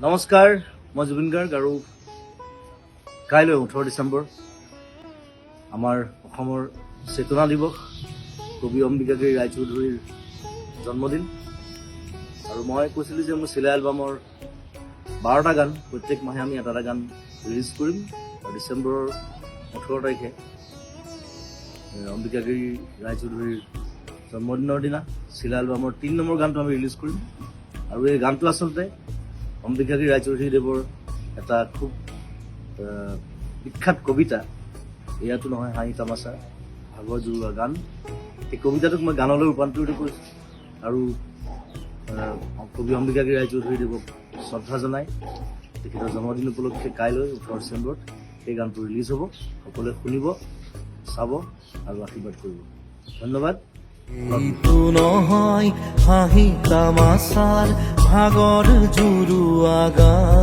নমস্কাৰ, মই জুবিন গাৰ্গ আৰু কাইলৈ 18 ডিচেম্বৰ আমাৰ অসমৰ চেতনা দিৱস, কবি অম্বিকাগিৰি ৰায়চৌধুৰীৰ জন্মদিন। আৰু মই কৈছিলোঁ যে মোৰ চিলাই এলবামৰ 12টা গান, প্ৰত্যেক মাহে আমি এটা গান ৰিলিজ কৰিম। আৰু ডিচেম্বৰৰ 18 তাৰিখে অম্বিকাগিৰি ৰায়চৌধুৰীৰ জন্মদিনৰ দিনা চিলাই এলবামৰ 3 নম্বৰ গানটো আমি ৰিলিজ কৰিম। আৰু এই গানটো আচলতে অম্বিকাগিৰি ৰায়চৌধুৰীদেৱৰ এটা খুব বিখ্যাত কবিতা, এয়াতো নহয় হাঁহি তামাচা ভাগৰ জোৰোৱা গান। এই কবিতাটোক মই গানলৈ ৰূপান্তৰিত কৰিছোঁ আৰু কবি অম্বিকাগিৰি ৰায়চৌধুৰীদেৱক শ্ৰদ্ধা জনাই তেখেতৰ জন্মদিন উপলক্ষে কাইলৈ 18 ডিচেম্বৰত এই গানটো ৰিলিজ হ'ব। সকলোৱে শুনিব, চাব আৰু আশীৰ্বাদ কৰিব। ধন্যবাদ। এইটো নহয় হাঁহি তামাচাৰ ভাগৰ জুৰুৱা গান।